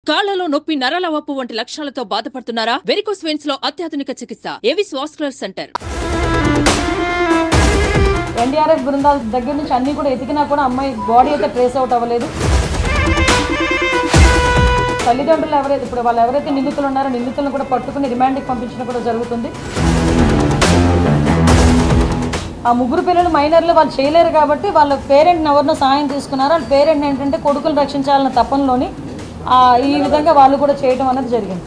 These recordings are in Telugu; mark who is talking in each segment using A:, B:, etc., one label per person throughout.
A: కాళ్లలో నొప్పి, నరాల వాపు వంటి లక్షణాలతో బాధపడుతున్నారా? వెరికోస్ వెయిన్స్ లో అత్యాధునిక చికిత్స ఏవిస్ వాస్కులర్ సెంటర్.
B: ఎన్డీఆర్ఎఫ్ బృందాల దగ్గర నుంచి అన్ని కూడా ఎతికినా కూడా అమ్మాయి బాడీ అయితే ట్రేస్ అవుట్ అవ్వలేదు. తల్లిదండ్రులు ఎవరైతే ఇప్పుడు వాళ్ళు ఎవరైతే నిందితులు ఉన్నారో నిందితులను కూడా పట్టుకుని రిమాండ్కి పంపించడం కూడా జరుగుతుంది. ఆ ముగ్గురు పిల్లలు మైనర్లు వాళ్ళు చేయలేరు కాబట్టి వాళ్ళ పేరెంట్ని ఎవరినో సహాయం తీసుకున్నారు. వాళ్ళ పేరెంట్ని ఏంటంటే కొడుకులు రక్షించాలన్న తపనలోని ఈ విధంగా వాళ్ళు కూడా చేయడం అనేది జరిగింది.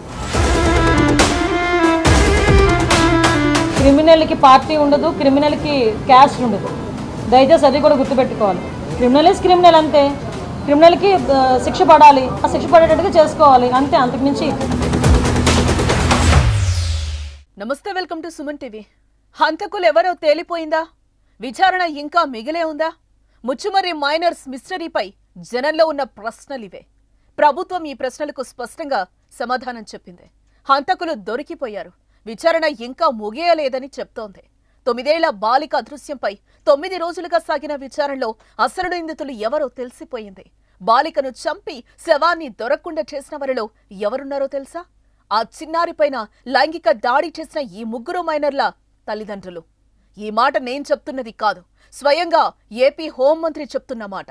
B: క్రిమినల్కి పార్టీ ఉండదు, క్రిమినల్కి క్యాస్ట్ ఉండదు. దయచేసి అది కూడా గుర్తుపెట్టుకోవాలి. క్రిమినల్ ఇస్ క్రిమినల్ అంతే. క్రిమినల్కి శిక్ష పడాలి, ఆ శిక్ష పడేటట్టుగా చేసుకోవాలి అంతే, అంతకుమించి.
C: నమస్తే, వెల్కమ్ టు సుమన్ టీవీ. హంతకులు ఎవరో తేలిపోయిందా? విచారణ ఇంకా మిగిలే ఉందా? ముచ్చుమర్రి మైనర్స్ మిస్టరీపై జనంలో ఉన్న ప్రశ్నలివే. ప్రభుత్వం ఈ ప్రశ్నలకు స్పష్టంగా సమాధానం చెప్పింది. హంతకులు దొరికిపోయారు, విచారణ ఇంకా ముగియలేదని చెప్తోంది. 9 ఏళ్ల బాలిక అదృశ్యంపై 9 రోజులుగా సాగిన విచారణలో అసలు నిందితులు ఎవరో తెలిసిపోయింది. బాలికను చంపి శవాన్ని దొరకకుండా చేసిన వారిలో ఎవరున్నారో తెలుసా? ఆ చిన్నారిపైన లైంగిక దాడి చేసిన ఈ ముగ్గురు మైనర్ల తల్లిదండ్రులు. ఈ మాట నేను చెప్తున్నది కాదు, స్వయంగా ఏపీ హోంమంత్రి చెప్తున్న మాట.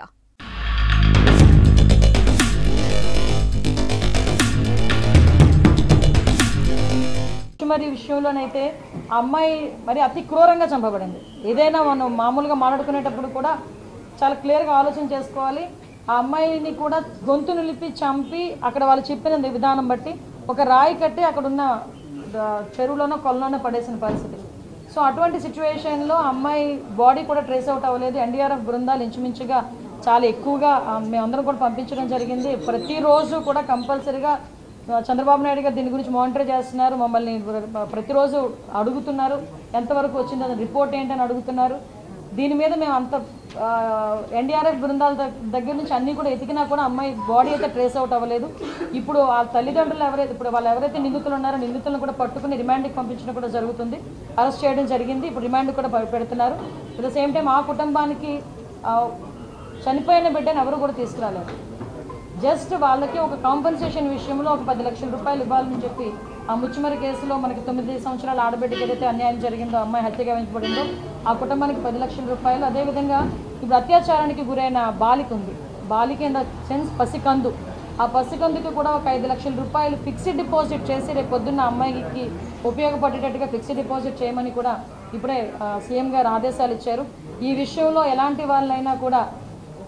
B: మరి విషయంలోనైతే ఆ అమ్మాయి మరి అతి క్రూరంగా చంపబడింది. ఏదైనా మనం మామూలుగా మాట్లాడుకునేటప్పుడు కూడా చాలా క్లియర్గా ఆలోచన చేసుకోవాలి. ఆ అమ్మాయిని కూడా గొంతు నిలిపి చంపి అక్కడ వాళ్ళు చెప్పిన విధానం బట్టి ఒక రాయి కట్టి అక్కడ ఉన్న చెరువులోనో కొలలోనో పడేసిన పరిస్థితి. సో అటువంటి సిచ్యువేషన్లో అమ్మాయి బాడీ కూడా ట్రేస్ అవుట్ అవ్వలేదు. ఎన్డీఆర్ఎఫ్ బృందాలు ఇంచుమించుగా చాలా ఎక్కువగా మేమందరం కూడా పంపించడం జరిగింది. ప్రతిరోజు కూడా కంపల్సరీగా చంద్రబాబు నాయుడు గారు దీని గురించి మానిటర్ చేస్తున్నారు. మమ్మల్ని ప్రతిరోజు అడుగుతున్నారు, ఎంతవరకు వచ్చిందో రిపోర్ట్ ఏంటని అడుగుతున్నారు. దీని మీద మేము అంత ఎన్డీఆర్ఎఫ్ బృందాల దగ్గర నుంచి అన్ని కూడా ఎతికినా కూడా అమ్మాయి బాడీ అయితే ట్రేస్ అవుట్ అవ్వలేదు. ఇప్పుడు ఆ తల్లిదండ్రులు వాళ్ళు ఎవరైతే నిందితులు ఉన్నారో నిందితులను కూడా పట్టుకుని రిమాండ్కి పంపించడం కూడా జరుగుతుంది. అరెస్ట్ చేయడం జరిగింది. ఇప్పుడు రిమాండ్ కూడా పెడుతున్నారు. అట్ ద సేమ్ టైం ఆ కుటుంబానికి చనిపోయిన బిడ్డను ఎవరు కూడా తీసుకురాలేరు. జస్ట్ వాళ్ళకి ఒక కాంపెన్సేషన్ విషయంలో ఒక 10 లక్షల రూపాయలు ఇవ్వాలని చెప్పి ఆ ముచ్చుమర్రి కేసులో మనకి 9 సంవత్సరాల ఆడబిడ్డకి ఏదైతే అన్యాయం జరిగిందో, అమ్మాయి హత్యగా వెంచబడిందో ఆ కుటుంబానికి 10 లక్షల రూపాయలు. అదేవిధంగా ఇప్పుడు అత్యాచారానికి గురైన బాలిక ఉంది, బాలిక ఇన్ ద సెన్స్ పసికందు, ఆ పసికందుకి కూడా ఒక 5 లక్షల రూపాయలు ఫిక్స్డ్ డిపాజిట్ చేసి రేపు పొద్దున్న అమ్మాయికి ఉపయోగపడేటట్టుగా ఫిక్స్డ్ డిపాజిట్ చేయమని కూడా ఇప్పుడే సీఎం గారు ఆదేశాలు ఇచ్చారు. ఈ విషయంలో ఎలాంటి వాళ్ళైనా కూడా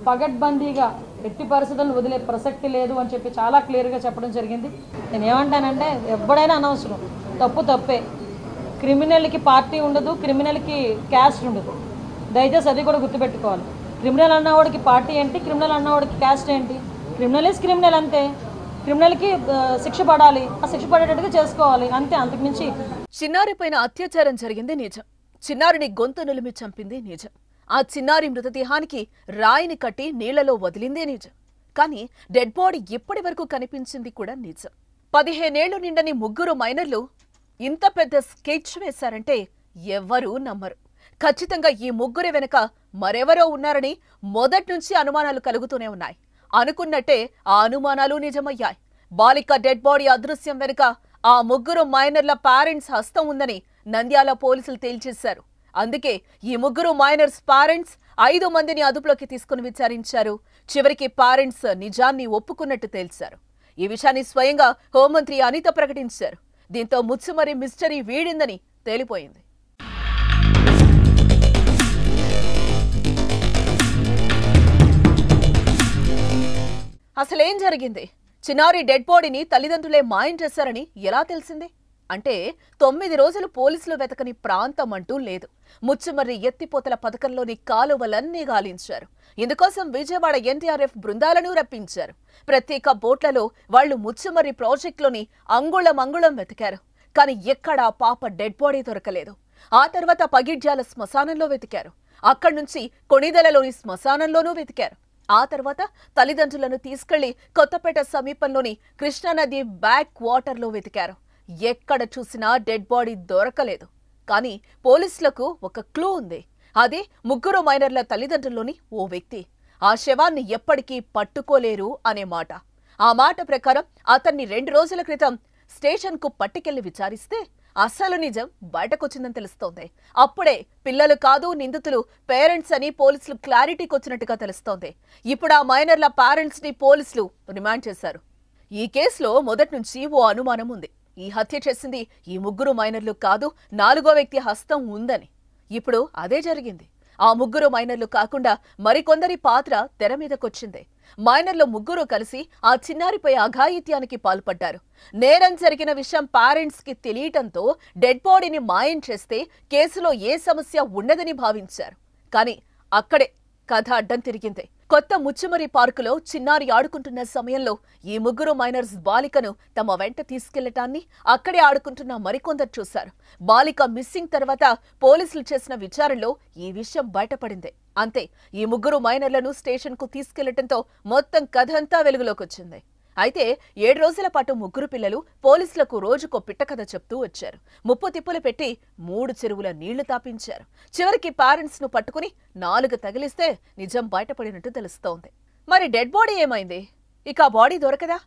B: పగడ్బందీగా ఎట్టి పరిస్థితులను వదిలే ప్రసక్తి లేదు అని చెప్పి చాలా క్లియర్గా చెప్పడం జరిగింది. నేను ఏమంటానంటే ఎప్పుడైనా అనవసరం, తప్పు తప్పే. క్రిమినల్కి పార్టీ ఉండదు, క్రిమినల్కి క్యాస్ట్ ఉండదు. దయచేసి అది కూడా గుర్తుపెట్టుకోవాలి. క్రిమినల్ అన్నవాడికి పార్టీ ఏంటి, క్రిమినల్ అన్నవాడికి క్యాస్ట్ ఏంటి? క్రిమినల్ ఇస్ క్రిమినల్ అంతే. క్రిమినల్కి శిక్ష పడాలి, ఆ శిక్ష పడేటట్టుగా చేసుకోవాలి అంతే, అంతకుమించి.
C: చిన్నారిపైన అత్యాచారం జరిగింది నిజం. చిన్నారిని గొంతు నిలిమి చంపింది నిజం. ఆ చిన్నారి మృతదేహానికి రాయిని కట్టి నీళ్లలో వదిలిందే నిజం. కానీ డెడ్ బాడీ ఇప్పటి వరకు కనిపించింది కూడా నిజం. 15 ఏళ్లు నిండని ముగ్గురు మైనర్లు ఇంత పెద్ద స్కెచ్ వేశారంటే ఎవ్వరూ నమ్మరు. ఖచ్చితంగా ఈ ముగ్గురి వెనుక మరెవరో ఉన్నారని మొదటి నుంచి అనుమానాలు కలుగుతూనే ఉన్నాయి. అనుకున్నట్టే ఆ అనుమానాలు నిజమయ్యాయి. బాలిక డెడ్ బాడీ అదృశ్యం వెనుక ఆ ముగ్గురు మైనర్ల పేరెంట్స్ హస్తం ఉందని నంద్యాల పోలీసులు తేల్చేశారు. అందుకే ఈ ముగ్గురు మైనర్స్ పేరెంట్స్ 5 మందిని అదుపులోకి తీసుకుని విచారించారు. చివరికి పేరెంట్స్ నిజాన్ని ఒప్పుకున్నట్టు తేల్చారు. ఈ విషయాన్ని స్వయంగా హోంమంత్రి అనిత ప్రకటించారు. దీంతో ముచ్చుమర్రి మిస్టరీ వీడిందని తేలిపోయింది. అసలేం జరిగింది? చిన్నారి డెడ్ బాడీని తల్లిదండ్రులే మాయం చేశారని ఎలా తెలిసింది? అంటే 9 రోజులు పోలీసులు వెతకని ప్రాంతం అంటూ లేదు. ముచ్చుమర్రి ఎత్తిపోతల పథకంలోని కాలువలన్నీ గాలించారు. ఇందుకోసం విజయవాడ ఎన్డీఆర్ఎఫ్ బృందాలను రప్పించారు. ప్రత్యేక బోట్లలో వాళ్లు ముచ్చుమర్రి ప్రాజెక్టులోని అంగుళం వెతికారు. కానీ ఎక్కడా పాప డెడ్ బాడీ దొరకలేదు. ఆ తర్వాత పగిడ్యాల శ్మశానంలో వెతికారు. అక్కడి నుంచి కొణిదెలలోని శ్మశానంలోనూ వెతికారు. ఆ తర్వాత తల్లిదండ్రులను తీసుకెళ్లి కొత్తపేట సమీపంలోని కృష్ణానది బ్యాక్ వాటర్లో వెతికారు. ఎక్కడ చూసినా డెడ్ బాడీ దొరకలేదు. కానీ పోలీసులకు ఒక క్లూ ఉంది. అదే ముగ్గురు మైనర్ల తల్లిదండ్రుల్లోని ఓ వ్యక్తి. ఆ శవాన్ని ఎప్పటికీ పట్టుకోలేరు అనే మాట. ఆ మాట ప్రకారం అతన్ని 2 రోజుల క్రితం స్టేషన్కు పట్టుకెళ్లి విచారిస్తే అసలు నిజం బయటకొచ్చిందని తెలుస్తోంది. అప్పుడే పిల్లలు కాదు నిందితులు పేరెంట్స్ అని పోలీసులు క్లారిటీకి వచ్చినట్టుగా తెలుస్తోంది. ఇప్పుడు ఆ మైనర్ల పేరెంట్స్ ని పోలీసులు రిమాండ్ చేశారు. ఈ కేసులో మొదటి నుంచి ఓ అనుమానం ఉంది. ఈ హత్య చేసింది ఈ 3 మైనర్లు కాదు, 4వ వ్యక్తి హస్తం ఉందని. ఇప్పుడు అదే జరిగింది. ఆ 3 మైనర్లు కాకుండా మరికొందరి పాత్ర తెర మీదకొచ్చింది. మైనర్లు 3 కలిసి ఆ చిన్నారిపై అఘాయిత్యానికి పాల్పడ్డారు. నేరం జరిగిన విషయం పేరెంట్స్ కి తెలియటంతో డెడ్ బాడీని మాయం చేస్తే కేసులో ఏ సమస్య ఉండదని భావించారు. కానీ అక్కడే కథ అడ్డం తిరిగింది. కొత్త ముచ్చుమరి పార్కులో చిన్నారి ఆడుకుంటున్న సమయంలో ఈ 3 మైనర్స్ బాలికను తమ వెంట తీసుకెళ్లటాన్ని అక్కడే ఆడుకుంటున్న మరికొందరు చూశారు. బాలిక మిస్సింగ్ తర్వాత పోలీసులు చేసిన విచారణలో ఈ విషయం బయటపడింది. అంతే, ఈ 3 మైనర్లను స్టేషన్కు తీసుకెళ్లటంతో మొత్తం కథ అంతా వెలుగులోకొచ్చింది. అయితే 7 రోజుల పాటు 3 పిల్లలు పోలీసులకు రోజుకో పిట్టకథ చెప్తూ వచ్చారు. ముప్పు తిప్పులు పెట్టి 3 చెరువుల నీళ్లు తాపించారు. చివరికి పేరెంట్స్ ను పట్టుకుని 4 తగిలిస్తే నిజం బయటపడినట్టు తెలుస్తోంది. మరి డెడ్ బాడీ ఏమైంది? ఇక ఆ బాడీ దొరకదా?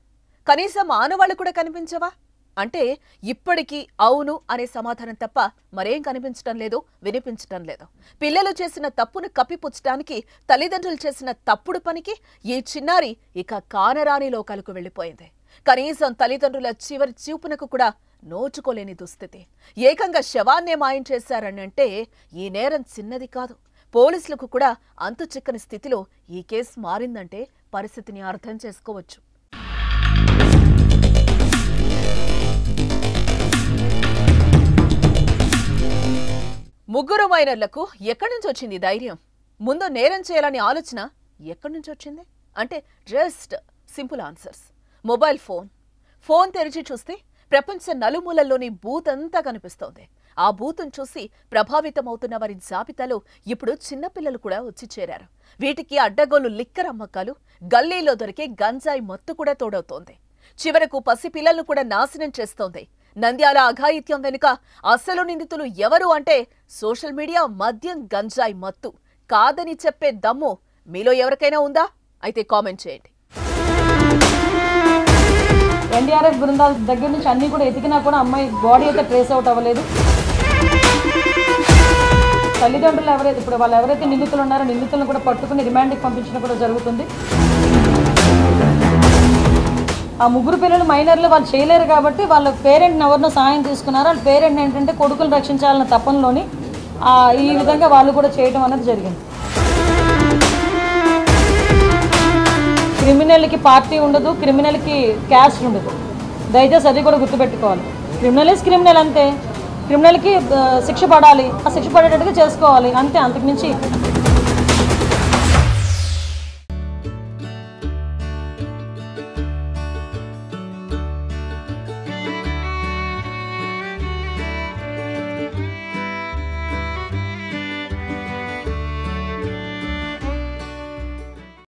C: కనీసం ఆనవాళ్లు కూడా కనిపించవా అంటే ఇప్పటికీ అవును అనే సమాధానం తప్ప మరేం కనిపించడం లేదు, వినిపించడం లేదు. పిల్లలు చేసిన తప్పును కప్పిపుచ్చడానికి తల్లిదండ్రులు చేసిన తప్పుడు పనికి ఈ చిన్నారి ఇక కానరాని లోకాలకు వెళ్లిపోయింది. కనీసం తల్లిదండ్రుల చివరి చూపునకు కూడా నోచుకోలేని దుస్థితి. ఏకంగా శవాన్నే మాయం చేశారనంటే ఈ నేరం చిన్నది కాదు. పోలీసులకు కూడా అంతు చిక్కని స్థితిలో ఈ కేసు మారిందంటే పరిస్థితిని అర్థం చేసుకోవచ్చు. ముగ్గురు మైనర్లకు ఎక్కడి నుంచి వచ్చింది ధైర్యం? ముందు నేరం చేయాలని ఆలోచన ఎక్కడి నుంచి వచ్చింది అంటే just simple answers. Mobile phone తెరిచి చూస్తే ప్రపంచ నలుమూలల్లోని బూత్ అంతా కనిపిస్తోంది. ఆ బూతును చూసి ప్రభావితమవుతున్న వారి జాబితాలో ఇప్పుడు చిన్నపిల్లలు కూడా వచ్చి చేరారు. వీటికి అడ్డగోలు లిక్కర్ అమ్మకాలు, గల్లీలో దొరికే గంజాయి మత్తు కూడా తోడవుతోంది. చివరకు పసిపిల్లలను కూడా నాశనం చేస్తోంది. నంద్యాల అఘాయిత్యం వెనుక అసలు నిందితులు ఎవరు అంటే సోషల్ మీడియా, మద్యం, గంజాయి మత్తు. కాదని చెప్పే దమ్ము మీలో ఎవరికైనా ఉందా? అయితే కామెంట్ చేయండి.
B: ఎన్డీఆర్ఎఫ్ బృందాల దగ్గర నుంచి అన్ని కూడా ఎతికినా కూడా అమ్మాయి బాడీ అయితే ట్రేస్ అవుట్ అవ్వలేదు. తల్లిదండ్రులు ఎవరైతే ఇప్పుడు వాళ్ళు ఎవరైతే నిందితులు ఉన్నారో నిందితులను కూడా పట్టుకుని రిమాండ్కి పంపించడం కూడా జరుగుతుంది. ఆ 3 పిల్లలు మైనర్లు వాళ్ళు చేయలేరు కాబట్టి వాళ్ళ పేరెంట్ని ఎవరినో సాయం తీసుకున్నారు. వాళ్ళ పేరెంట్ని ఏంటంటే కొడుకులు రక్షించాలన్న తపనలోని ఈ విధంగా వాళ్ళు కూడా చేయడం అనేది జరిగింది. క్రిమినల్కి పార్టీ ఉండదు, క్రిమినల్కి క్యాస్ట్ ఉండదు. దయచేసి అది కూడా గుర్తుపెట్టుకోవాలి. క్రిమినల్ ఇస్ క్రిమినల్ అంతే. క్రిమినల్కి శిక్ష పడాలి, ఆ శిక్ష పడేటట్టుగా చేసుకోవాలి అంతే, అంతకుమించి